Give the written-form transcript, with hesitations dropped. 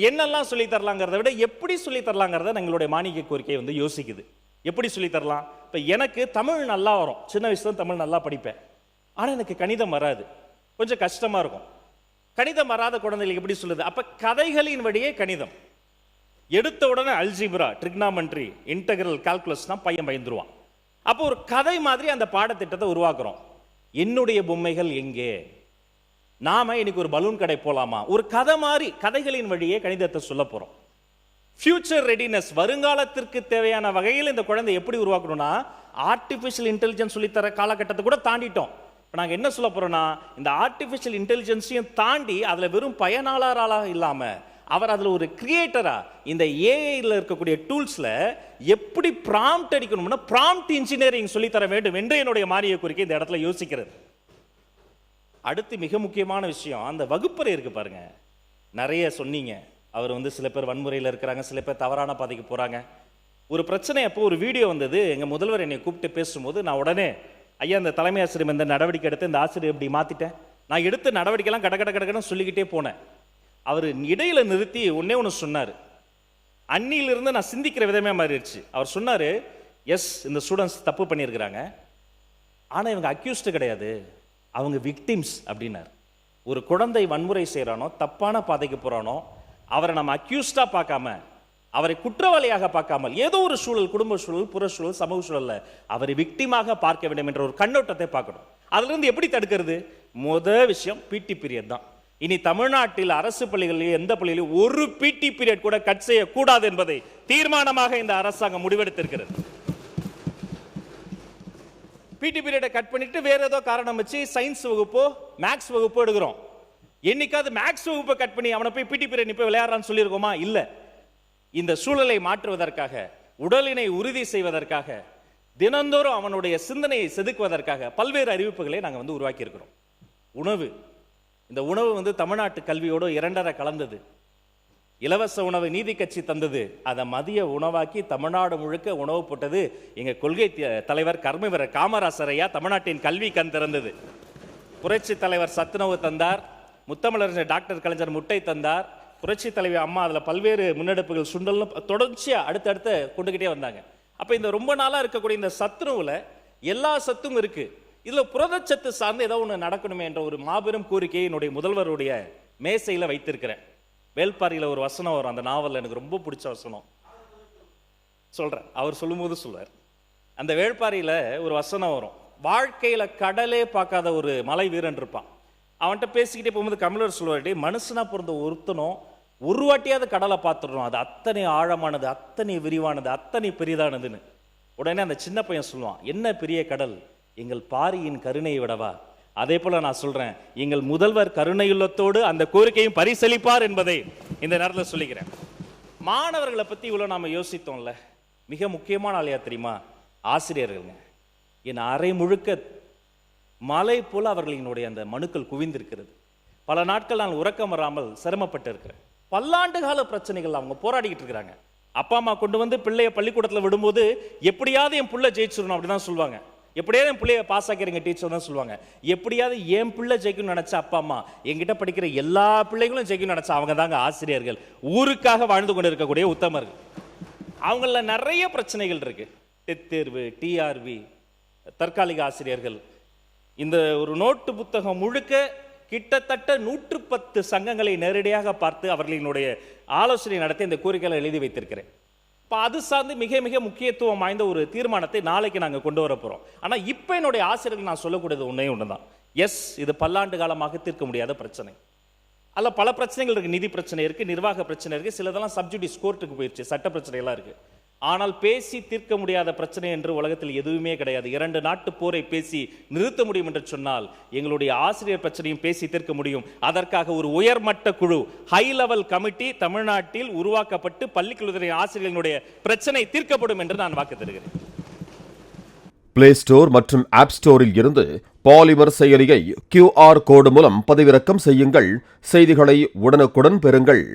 என்னெல்லாம் சொல்லி தரலாங்கிறத விட எப்படி சொல்லி தரலாங்கிறத எங்களுடைய மானிய கோரிக்கை வந்து யோசிக்குது. எப்படி சொல்லி தரலாம்? இப்போ எனக்கு தமிழ் நல்லா வரும், சின்ன வயசுல தமிழ் நல்லா படிப்பேன். ஆனால் எனக்கு கணிதம் வராது, கொஞ்சம் கஷ்டமாக இருக்கும். கணிதம் வராத குழந்தைகளுக்கு எப்படி சொல்லுது? அப்போ கதைகளின் வழியே கணிதம் எடுத்த உடனே அல்ஜிப்ரா, ட்ரிக்னாமெட்ரி, இன்டெகிரல் கால்குலஸ்னா பையன் பயந்துருவான். அப்போ ஒரு கதை மாதிரி அந்த பாடத்திட்டத்தை உருவாக்குறோம். என்னுடைய பொம்மைகள் எங்கே? நாம இன்னைக்கு ஒரு பலூன் கடை போலாமா? ஒரு கதை மாதிரி கதைகளின் வழியே கணிதத்தை சொல்ல போறோம். ஃபியூச்சர் ரெடினஸ், வருங்காலத்திற்கு தேவையான வகையில் இந்த குழந்தை எப்படி உருவாக்கணும்னா, ஆர்டிஃபிஷியல் இன்டெலிஜென்ஸ் சொல்லித்தர காலகட்டத்தை கூட தாண்டிட்டோம். இப்போ நாங்கள் என்ன சொல்ல போறோம்னா, இந்த ஆர்டிஃபிஷியல் இன்டெலிஜென்ஸையும் தாண்டி அதில் வெறும் பயனாளராக இல்லாமல் அவர் அதில் ஒரு கிரியேட்டரா இந்த ஏஐயில் இருக்கக்கூடிய டூல்ஸில் எப்படி ப்ராம்ப்ட் அடிக்கணும்னா ப்ராம்ப்ட் இன்ஜினியரிங் சொல்லித்தர வேண்டும் என்று என்னுடைய மானிய கோரிக்கை இந்த இடத்துல யோசிக்கிறது. அடுத்து மிக முக்கியமான விஷயம், அந்த வகுப்பறை இருக்கு பாருங்க. நிறைய சொன்னீங்க, அவர் வந்து சில பேர் வன்முறையில் இருக்கிறாங்க, சில பேர் தவறான பாதைக்கு போகிறாங்க. ஒரு பிரச்சனை அப்போ ஒரு வீடியோ வந்தது, எங்கள் முதல்வர் என்னை கூப்பிட்டு பேசும்போது நான் உடனே ஐயா இந்த தலைமை ஆசிரியர் இந்த நடவடிக்கை எடுத்து இந்த ஆசிரியர் இப்படி மாற்றிட்டேன், நான் எடுத்த நடவடிக்கைலாம் கடன்னு சொல்லிக்கிட்டே போனேன். அவர் இடையில நிறுத்தி ஒன்று சொன்னார். அன்னியிலிருந்து நான் சிந்திக்கிற விதமே மாறிடுச்சு. அவர் சொன்னார், எஸ் இந்த ஸ்டூடெண்ட்ஸ் தப்பு பண்ணியிருக்கிறாங்க, ஆனால் இவங்க அக்யூஸ்டு கிடையாது, அவங்க விக்டிம்ஸ் அப்படின்னார். ஒரு குழந்தை வன்முறை செய்கிறானோ, தப்பான பாதைக்கு போகிறானோ, அவரை நம்ம அக்யூஸ்டாக பார்க்காம, அவரை குற்றவாளியாக பார்க்காமல், ஏதோ ஒரு சூழல், குடும்ப சூழல், புற சூழல், சமூக சூழல்ல அவரை விக்டிமாக பார்க்க வேண்டும் என்ற ஒரு கண்ணோட்டத்தை பார்க்கணும். அதிலிருந்து எப்படி தடுக்கிறது? முதல் விஷயம் பிடி பீரியட் தான். இனி தமிழ்நாட்டில் அரசு பள்ளிகளில் எந்த பள்ளியிலும் ஒரு பிடி பீரியட் கூட கட் செய்யக்கூடாது என்பதை தீர்மானமாக இந்த அரசாங்கம் முடிவெடுத்திருக்கிறது. பிடி பீரியடை கட் பண்ணிட்டு வேற ஏதோ காரணம் வச்சு சயின்ஸ் வகுப்போ மேக்ஸ் வகுப்போ எடுக்கிறோம். என்னைக்காவது மேக்ஸ் வகுப்பை கட் பண்ணி அவனை போய் பிடி பீரியட் போய் விளையாடுறான்னு சொல்லியிருக்கோமா? இல்ல. இந்த சூழலை மாற்றுவதற்காக, உடலினை உறுதி செய்வதற்காக, தினந்தோறும் அவனுடைய சிந்தனையை செதுக்குவதற்காக பல்வேறு அறிவிப்புகளை நாங்கள் வந்து உருவாக்கி இருக்கிறோம். உணவு, இந்த உணவு வந்து தமிழ்நாட்டு கல்வியோடு இரண்டரை கலந்தது. இலவச உணவு நீதி கட்சி தந்தது, அதை மதிய உணவாக்கி தமிழ்நாடு முழுக்க உணவு போட்டது எங்கள் கொள்கை தலைவர் கர்மவீரர் காமராசர் ஐயா. தமிழ்நாட்டின் கல்வி கண் திறந்தது. புரட்சி தலைவர் சத்துணவு தந்தார், முத்தமிழர் டாக்டர் கலைஞர் முட்டை தந்தார், புரட்சி தலைவி அம்மா அதில் பல்வேறு முன்னெடுப்புகள் சுண்டல்னு தொடர்ச்சியாக அடுத்தடுத்து கொண்டுகிட்டே வந்தாங்க. அப்போ இந்த ரொம்ப நாளாக இருக்கக்கூடிய இந்த சத்துணவில் எல்லா சத்தும் இருக்குது, இதில் புரதச்சத்து சார்ந்து ஏதோ ஒன்று நடக்கணுமே என்ற ஒரு மாபெரும் கோரிக்கையை என்னுடைய முதல்வருடைய மேசையில் வைத்திருக்கிறேன். வேள்பாரியில் ஒரு வசனம் வரும், அந்த நாவலில் எனக்கு ரொம்ப பிடிச்ச வசனம் சொல்கிறேன், அவர் சொல்லும்போது சொல்வார். அந்த வேள்பாரியில் ஒரு வசனம் வரும், வாழ்க்கையில் கடலே பார்க்காத ஒரு மலை வீரன் இருப்பான். அவன்கிட்ட பேசிக்கிட்டே போகும்போது கமலர் சொல்வார், மனுஷனா பிறந்த ஒருத்தனும் ஒரு வாட்டியாவது கடலை பார்த்துடணும், அது அத்தனை ஆழமானது, அத்தனை விரிவானது, அத்தனை பெரிதானதுன்னு. உடனே அந்த சின்ன பையன் சொல்லுவான், என்ன பெரிய கடல், எங்கள் பாரியின் கருணையை விடவா? அதே போல நான் சொல்றேன், எங்கள் முதல்வர் கருணையுள்ளத்தோடு அந்த கோரிக்கையும் பரிசளிப்பார் என்பதை இந்த நேரத்தில் சொல்லிக்கிறேன். மாணவர்களை பத்தி இவ்வளவு நாம யோசித்தோம்ல, மிக முக்கியமான ஆளையா தெரியுமா? ஆசிரியர்களுங்க. என் அரை முழுக்க மலை போல அவர்களினுடைய அந்த மனுக்கள் குவிந்திருக்கிறது. பல நாட்கள் நான் உறக்கம் வராமல் சிரமப்பட்டு இருக்கிறேன். பல்லாண்டு கால பிரச்சனைகள் அவங்க போராடிக்கிட்டு இருக்கிறாங்க. அப்பா அம்மா கொண்டு வந்து பிள்ளைய பள்ளிக்கூடத்தில் விடும்போது எப்படியாவது என் பிள்ளை ஜெயிச்சிடணும் அப்படிதான் சொல்லுவாங்க. எப்படியாவது என் பிள்ளைய பாஸ் ஆக்கிறீங்க டீச்சர் தான் சொல்லுவாங்க. எப்படியாவது என் பிள்ளை ஜெயிக்கணும்னு நினைச்சா அப்பா அம்மா, என்கிட்ட படிக்கிற எல்லா பிள்ளைகளும் ஜெயிக்கணும்னு நினைச்சா அவங்க தாங்க ஆசிரியர்கள், ஊருக்காக வாழ்ந்து கொண்டு இருக்கக்கூடிய உத்தமர்கள். அவங்கள நிறைய பிரச்சனைகள் இருக்கு, டெட் தேர்வு, டிஆர்வி, தற்காலிக ஆசிரியர்கள். இந்த ஒரு நோட்டு புத்தகம் முழுக்க கிட்டத்தட்ட 110 சங்கங்களை நேரடியாக பார்த்து அவர்களினுடைய ஆலோசனை நடத்தி இந்த கோரிக்கைகளை எழுதி வைத்திருக்கிறேன். இப்போ அது சார்ந்து மிக மிக முக்கியத்துவம் வாய்ந்த ஒரு தீர்மானத்தை நாளைக்கு நாங்கள் கொண்டு வர போகிறோம். ஆனால் இப்போ என்னுடைய ஆசிரியர்கள் நான் சொல்லக்கூடியது ஒன்று தான், எஸ் இது பல்லாண்டு காலமாக தீர்க்க முடியாத பிரச்சனை. அதில் பல பிரச்சனைகள் இருக்குது, நிதி பிரச்சனை இருக்குது, நிர்வாக பிரச்சனை இருக்குது, சிலதெல்லாம் சப்ஜுடிஸ் கோர்ட்டுக்கு போயிடுச்சு, சட்ட பிரச்சனைகள்லாம் இருக்குது. ஆனால் பேசி தீர்க்க முடியாத பிரச்சனை என்று உலகத்தில் எதுவுமே கிடையாது. 2 நாட்டு போரை பேசி நிறுத்த முடியும் என்று சொன்னால் எங்களுடைய ஆசிரியர் பிரச்சனையும் பேசி தீர்க்க முடியும். அதற்காக ஒரு உயர்மட்ட குழு, ஹை லெவல் கமிட்டி தமிழ்நாட்டில் உருவாக்கப்பட்டு பள்ளிக்கல்வித்துறை ஆசிரியர்களுடைய பிரச்சனை தீர்க்கப்படும் என்று நான் வாக்கு தருகிறேன். பிளே ஸ்டோர் மற்றும் ஆப் ஸ்டோரில் இருந்து பாலிமர் செயலியை QR கோடு மூலம் பதிவிறக்கம் செய்யுங்கள். செய்திகளை உடனுக்குடன் பெறுங்கள்.